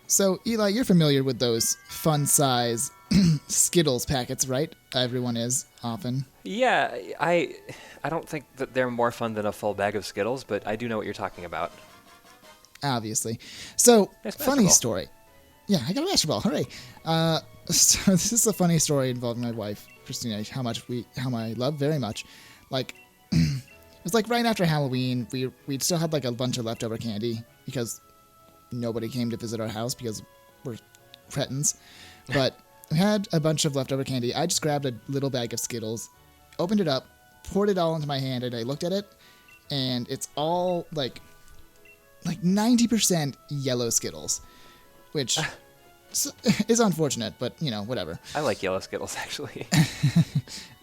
So, Eli, you're familiar with those fun size Skittles packets, right? Everyone is, often. Yeah, I don't think that they're more fun than a full bag of Skittles, but I do know what you're talking about. Obviously. So, Nice funny basketball. story. Yeah, I got a basketball. Hooray. So this is a funny story involving my wife, Christina, how I love very much. Like, it was like right after Halloween, we'd still had like a bunch of leftover candy because nobody came to visit our house because we're cretins. But we had a bunch of leftover candy. I just grabbed a little bag of Skittles, opened it up, poured it all into my hand, and I looked at it, and it's all like 90% yellow Skittles, which is unfortunate, but, you know, whatever. I like yellow Skittles, actually.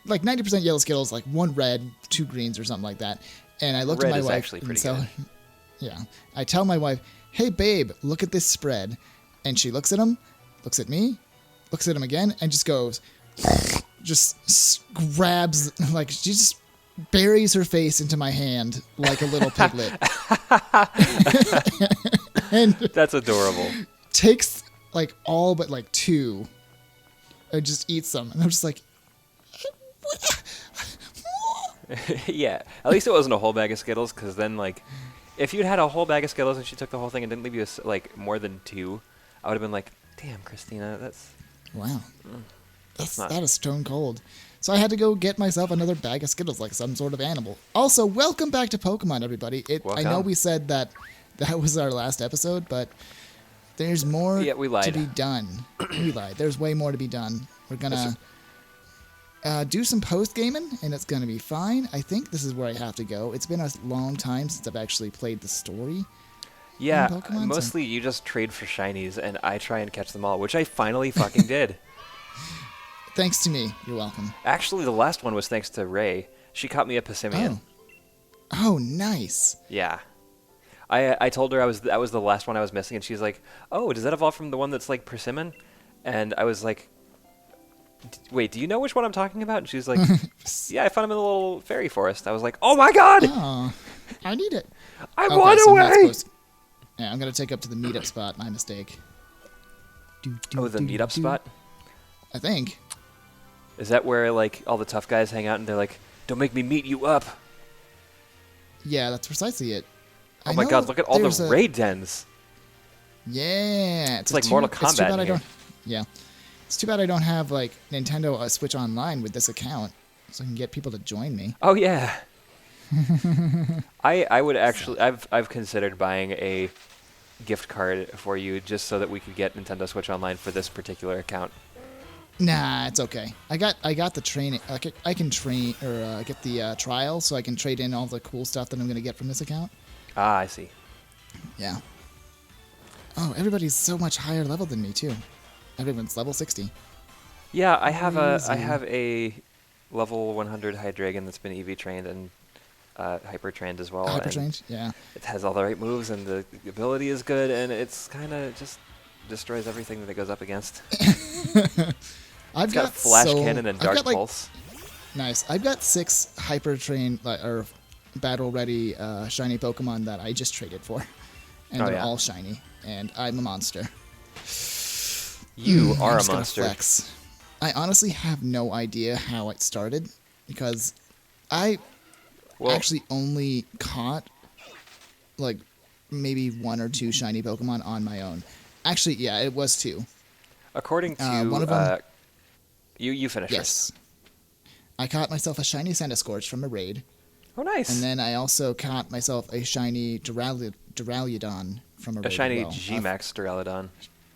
Like 90% yellow Skittles, like one red, two greens or something like that. And I looked Red at my is wife. actually pretty good. Yeah. I tell my wife, hey, babe, look at this spread. And she looks at him, looks at me, looks at him again, and just goes, grabs, like, she just buries her face into my hand like a little piglet. And That's adorable. takes like all but like two and just eats them. And I'm just like, Yeah, at least it wasn't a whole bag of Skittles, because then, like, if you'd had a whole bag of Skittles and she took the whole thing and didn't leave you, like, more than two, I would have been like, damn, Christina, that's... wow, not- that is stone cold. So I had to go get myself another bag of Skittles like some sort of animal. Also, welcome back to Pokemon, everybody. I know Welcome. we said that was our last episode, but there's more Yeah, we lied. to be done. We lied. There's way more to be done. We're gonna do some post-gaming, and it's gonna be fine. I think this is where I have to go. It's been a long time since I've actually played the story. Yeah, Pokemon, so- mostly you just trade for shinies, and I try and catch them all, which I finally fucking did. Thanks to me. You're welcome. Actually, the last one was thanks to Ray. She caught me a Passimian. Oh, nice. Yeah. I told her that was the last one I was missing, and she's like, oh, does that evolve from the one that's like Persimmon? And I was like, wait, do you know which one I'm talking about? And she's like, yeah, I found him in the little fairy forest. I was like, oh my god! Oh, I need it. I Okay, want so I'm not away! supposed to- Yeah, I'm gonna take up to the meetup spot. My mistake. Oh, the meetup spot? I think. Is that where, like, all the tough guys hang out and they're like, don't make me meet you up? Yeah, that's precisely it. Oh I my know god, look at all there's the a- raid dens. Yeah, It's like Mortal It's too bad Kombat in yeah, it's too bad I don't have like Nintendo Switch Online with this account, so I can get people to join me. Oh yeah. I would actually I've considered buying a gift card for you just so that we could get Nintendo Switch Online for this particular account. Nah, it's okay. I got the training. I can train or get the trial, so I can trade in all the cool stuff that I'm gonna get from this account. Ah, I see. Yeah. Oh, everybody's so much higher level than me too. Everyone's level 60. Yeah, I have Crazy. a level 100 Hydreigon that's been EV trained and hyper trained as well. Hyper and trained, yeah. It has all the right moves and the ability is good, and it's kind of just destroys everything that it goes up against. I've It's got a flash cannon and I've dark got, like, pulse. Nice. I've got 6 hyper trained or battle ready shiny Pokemon that I just traded for, and Oh, they're yeah. all shiny. And I'm a monster. You I'm are a just gonna monster. flex. I honestly have no idea how it started because I Well, actually only caught like maybe 1 or 2 shiny Pokemon on my own. Actually, yeah, it was 2. according to one of 'em- you finished Yes. I caught myself a shiny Sanduscorch from a raid, first. Oh, nice. and then I also caught myself a shiny Duraludon from a raid. a shiny as well. G-Max Duraludon.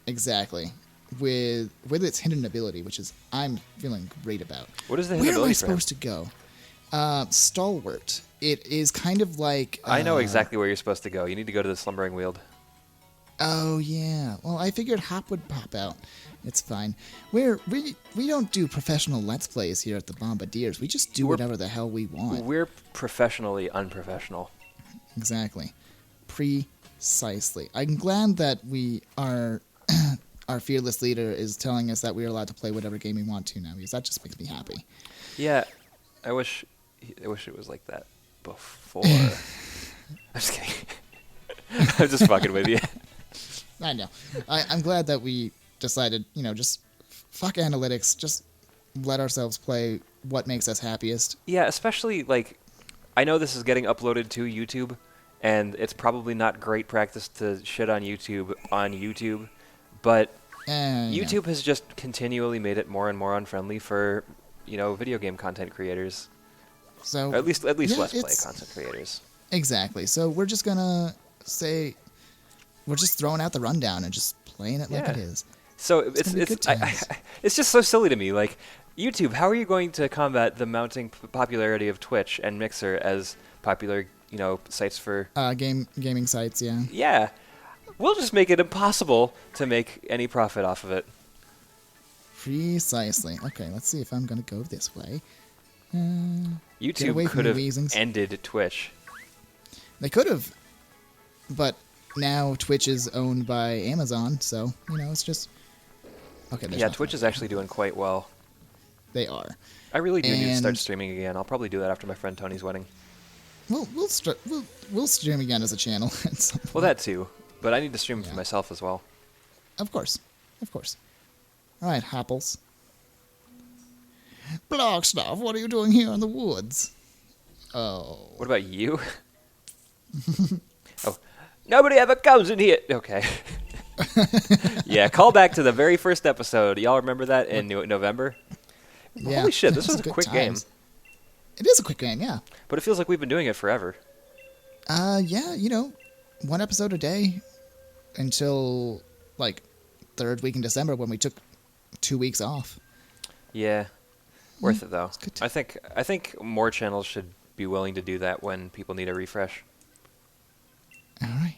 Exactly. With its hidden ability, which is I'm feeling great about. What is the Where hidden am I ability for him? supposed to go? Stalwart. It is kind of like... I know exactly where you're supposed to go. You need to go to the Slumbering Weald. Oh, yeah. Well, I figured Hop would pop out. It's fine. We don't do professional Let's Plays here at the Bombadiers. We just do whatever the hell we want. We're professionally unprofessional. Exactly. Precisely. I'm glad that we are... our fearless leader is telling us that we're allowed to play whatever game we want to now, because that just makes me happy. Yeah, I wish it was like that before. I'm just kidding. I'm just fucking with you. I know. I'm glad that we decided, just fuck analytics. Just let ourselves play what makes us happiest. Yeah, especially, like, I know this is getting uploaded to YouTube, and it's probably not great practice to shit on YouTube, but YouTube has just continually made it more and more unfriendly for, video game content creators. So Or at least Let's Play content creators. Exactly. So we're just gonna say we're just throwing out the rundown and just playing it like it is. So it's just so silly to me. Like, YouTube, how are you going to combat the mounting popularity of Twitch and Mixer as popular, sites for gaming sites? Yeah. Yeah, we'll just make it impossible to make any profit off of it. Precisely. Okay, let's see if I'm gonna go this way. YouTube could have ended Twitch. They could have, but now Twitch is owned by Amazon, so it's just okay. Yeah, Twitch is actually doing quite well. They are. I really do need to start streaming again. I'll probably do that after my friend Tony's wedding. We'll stream again as a channel at some point. Well, that too, but I need to stream for myself as well. Of course. All right, Hopples. Blockstaff, what are you doing here in the woods? Oh. What about you? Oh, nobody ever comes in here. Okay. Yeah, call back to the very first episode. Y'all remember that in November? Yeah. Holy shit, this was a quick game. It is a quick game, yeah. But it feels like we've been doing it forever. Yeah, one episode a day until, like, third week in December when we took 2 weeks off. Yeah. Worth it, though. I think more channels should be willing to do that when people need a refresh. All right.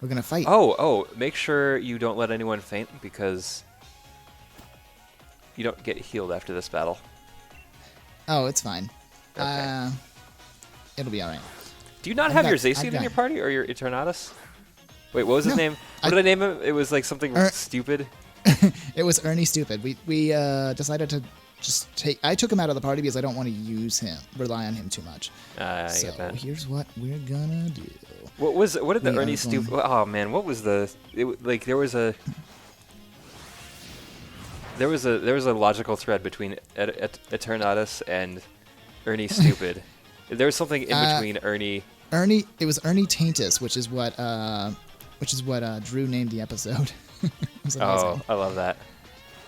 We're going to fight. Oh, make sure you don't let anyone faint because you don't get healed after this battle. Oh, it's fine. Okay. It'll be all right. Do you not have your Zacian in your party or your Eternatus? Wait, what was his name? What did I name him? It was like something stupid. It was Ernie Stupid. We decided to just I took him out of the party because I don't want to rely on him too much. I get that. Here's what we're gonna do. What did the Ernie Stupid? Oh man, what was the? There was a logical thread between Eternatus and Ernie Stupid. There was something in between Ernie. It was Ernie Taintus, which is what Drew named the episode. Oh, I love that.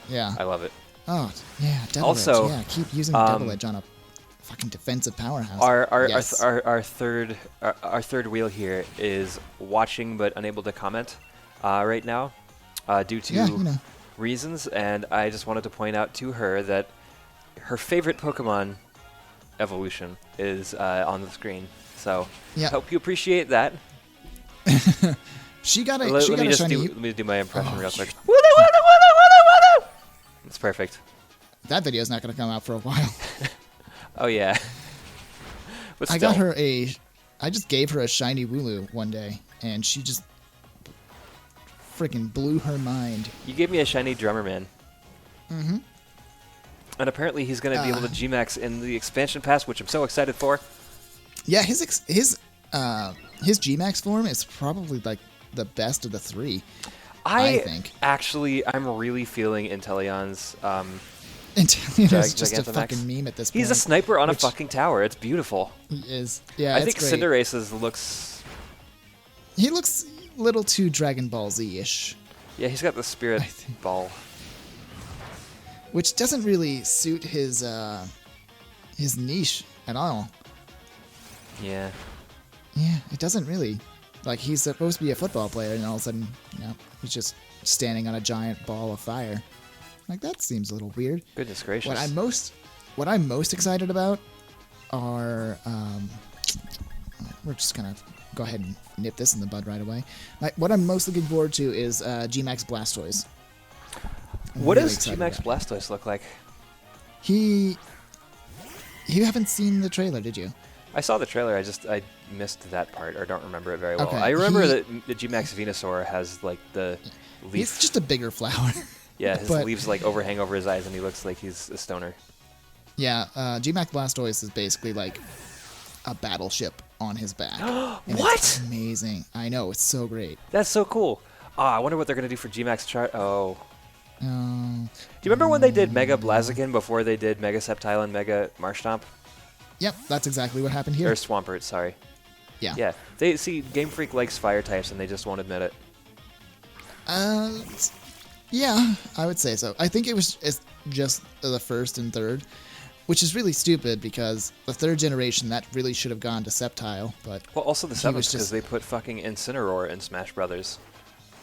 Yeah. I love it. Oh, yeah, Devil also, Edge. Yeah, keep using Devil Edge on a fucking defensive powerhouse. Our third wheel here is watching but unable to comment right now due to reasons, and I just wanted to point out to her that her favorite Pokemon evolution is on the screen. So hope you appreciate that. She got a let me do my impression real quick. Woo! It's perfect. That video is not going to come out for a while. Oh yeah. But still. I just gave her a shiny Wooloo one day, and she just freaking blew her mind. You gave me a shiny Drummerman. Mm-hmm. And apparently he's going to be able to G-Max in the expansion pass, which I'm so excited for. Yeah, his G-Max form is probably like the best of the three. I think. Actually, I'm really feeling Inteleon's. Inteleon's just a fucking meme at this point. He's a sniper on a fucking tower. It's beautiful. He is. Yeah, I think Cinderace's looks. He looks a little too Dragon Ball Z-ish. Yeah, he's got the Spirit Ball. Which doesn't really suit his niche at all. Yeah. Yeah, it doesn't really. Like, he's supposed to be a football player, and all of a sudden, he's just standing on a giant ball of fire. Like, that seems a little weird. Goodness gracious. What I'm most excited about are, we're just gonna go ahead and nip this in the bud right away. What I'm most looking forward to is G-Max Blastoise. What does G-Max Blastoise look like? You haven't seen the trailer, did you? I saw the trailer. I missed that part, or don't remember it very well. Okay, I remember that the G-Max Venusaur has like the leaf. He's just a bigger flower. Yeah, his leaves like overhang over his eyes, and he looks like he's a stoner. Yeah, G-Max Blastoise is basically like a battleship on his back. What? It's amazing. I know, it's so great. That's so cool. I wonder what they're gonna do for Gmax chart. Oh. Um, Do you remember when they did Mega Blaziken before they did Mega Sceptile and Mega Marshtomp? Yep, that's exactly what happened here. Or Swampert, sorry. Yeah. Yeah. They see Game Freak likes fire types and they just won't admit it. Yeah, I would say so. I think it's just the first and third, which is really stupid because the third generation, that really should have gone to Sceptile, but... Well, also the he seventh, was because just- they put fucking Incineroar in Smash Brothers.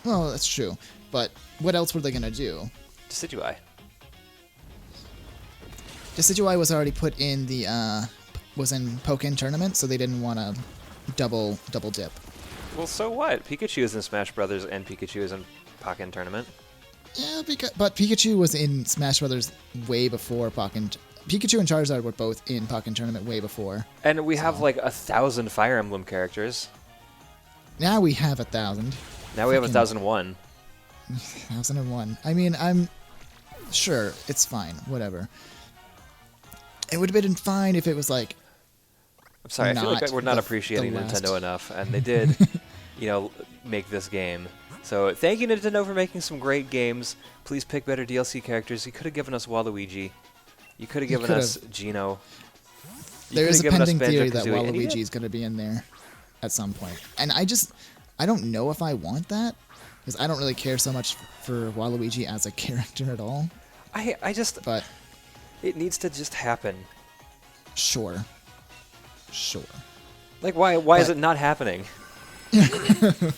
Well, that's true. But what else were they going to do? Decidueye. Decidueye was already put in the, was in Pokémon Tournament, so they didn't want to double dip. Well, so what? Pikachu is in Smash Brothers and Pikachu is in Pokken Tournament. Yeah, but Pikachu was in Smash Brothers way before Pokken... Pikachu and Charizard were both in Pokken Tournament way before. And we have like 1,000 Fire Emblem characters. Now we have 1,000. Now we have Fucking 1,001. 1,001. I mean, I'm... Sure, it's fine. Whatever. It would have been fine if it was like... I'm sorry, I feel like we're not the appreciating last. Nintendo enough, and they did, make this game. So thank you, Nintendo, for making some great games. Please pick better DLC characters. You could have given us Waluigi. You could have given us Geno. There is a pending theory that Banjo-Kazooie, and you Waluigi did. is going to be in there at some point. And I don't know if I want that, because I don't really care so much for Waluigi as a character at all. But it needs to just happen. Sure. Like, why is it not happening?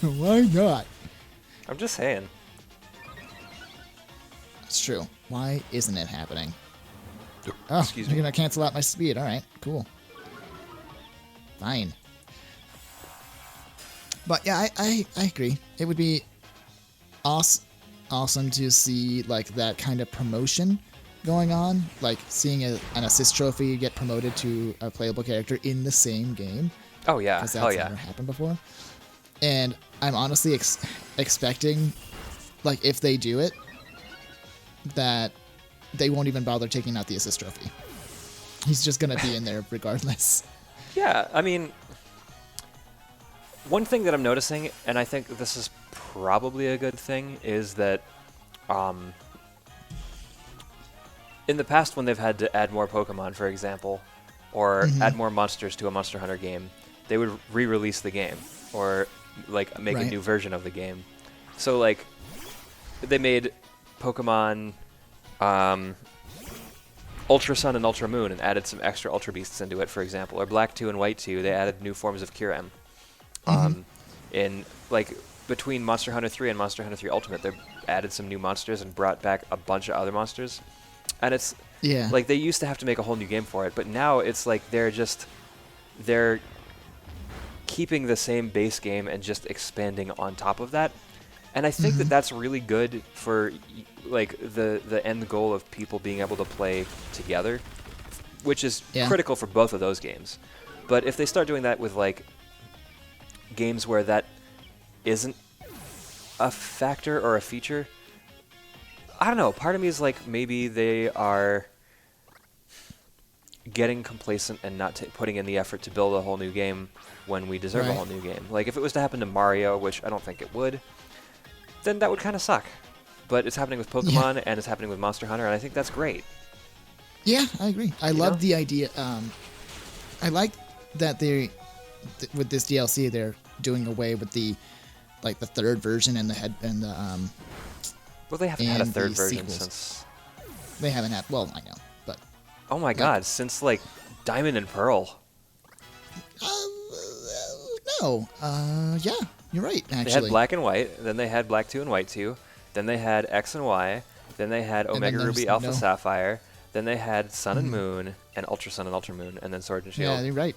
Why not? I'm just saying. It's true. Why isn't it happening? Oh, Excuse me. you're going to cancel out my speed. All right, cool. Fine. But yeah, I agree. It would be awesome to see like that kind of promotion going on, like seeing an assist trophy get promoted to a playable character in the same game. Oh yeah, Because hell that's yeah. never happened before. And I'm honestly expecting, like, if they do it, that they won't even bother taking out the assist trophy. He's just gonna be in there regardless. Yeah, I mean, one thing that I'm noticing, and I think this is probably a good thing, is that in the past when they've had to add more Pokemon, for example, or add more monsters to a Monster Hunter game, they would re-release the game, or like make a new version of the game. So like, they made Pokemon Ultra Sun and Ultra Moon and added some extra Ultra Beasts into it, for example. Or Black 2 and White 2, they added new forms of Kyurem. In like between Monster Hunter 3 and Monster Hunter 3 Ultimate, they added some new monsters and brought back a bunch of other monsters. And it's like they used to have to make a whole new game for it, but now it's like they're keeping the same base game and just expanding on top of that. And I think that that's really good for like the end goal of people being able to play together, which is critical for both of those games. But if they start doing that with like games where that isn't a factor or a feature, I don't know. Part of me is like maybe they are getting complacent and not putting in the effort to build a whole new game when we deserve a whole new game. Like if it was to happen to Mario, which I don't think it would, then that would kind of suck. But it's happening with Pokemon and it's happening with Monster Hunter, and I think that's great. Yeah, I agree. I love the idea. I like that they, with this DLC, they're doing away with the third version and the Well, they haven't had a third version sequels. since. They haven't had. Well, I know, but Oh my God! Since like Diamond and Pearl. no. Yeah, you're right. Actually, They had Black and White, then they had Black 2 and White 2, then they had X and Y, then they had Omega then Ruby, there's Alpha no- Sapphire, then they had Sun and Moon, and Ultra Sun and Ultra Moon, and then Sword and Shield. Yeah, you're right.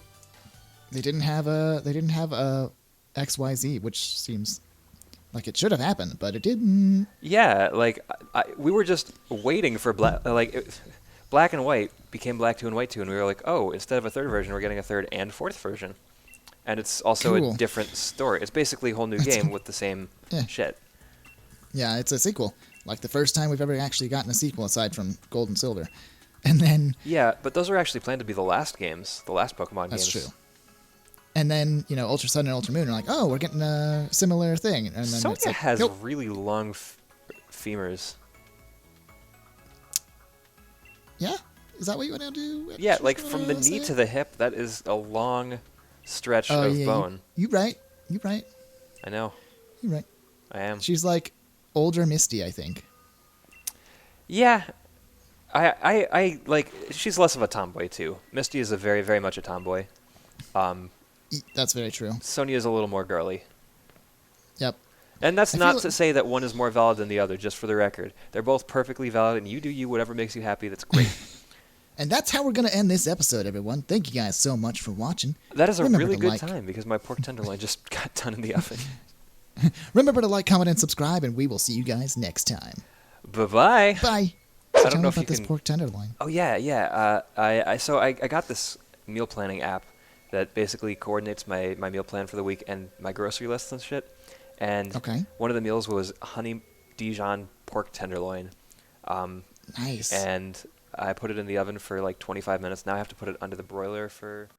They didn't have a XYZ, which seems like it should have happened, but it didn't. Yeah, like we were just waiting for Black and White became Black 2 and White 2, and we were like, oh, instead of a third version, we're getting a third and fourth version. And it's also Cool. a different story. It's basically a whole new game with the same shit. Yeah, it's a sequel. Like the first time we've ever actually gotten a sequel aside from Gold and Silver. And then... Yeah, but those are actually planned to be the last games, the last Pokemon games. That's true. And then, Ultra Sun and Ultra Moon are like, oh, we're getting a similar thing. And then Sonya it's like, has nope. really long femurs. Yeah? Is that what you want to do? Yeah, like from the knee to the hip, that is a long stretch of bone. You right. You right. I know. You're right. I am. She's like older Misty, I think. Yeah. I like, she's less of a tomboy, too. Misty is a very, very much a tomboy. That's very true. Sonya is a little more girly. Yep. And that's not to say that one is more valid than the other, just for the record. They're both perfectly valid, and you do you, whatever makes you happy. That's great. And that's how we're going to end this episode, everyone. Thank you guys so much for watching. That is a really good time, because my pork tenderloin just got done in the oven. Remember to like, comment, and subscribe, and we will see you guys next time. Bye-bye. Bye. I don't know if about you this can... pork tenderloin. Oh, yeah. I got this meal planning app that basically coordinates my meal plan for the week and my grocery lists and shit. And one of the meals was honey Dijon pork tenderloin. Nice. And I put it in the oven for like 25 minutes. Now I have to put it under the broiler for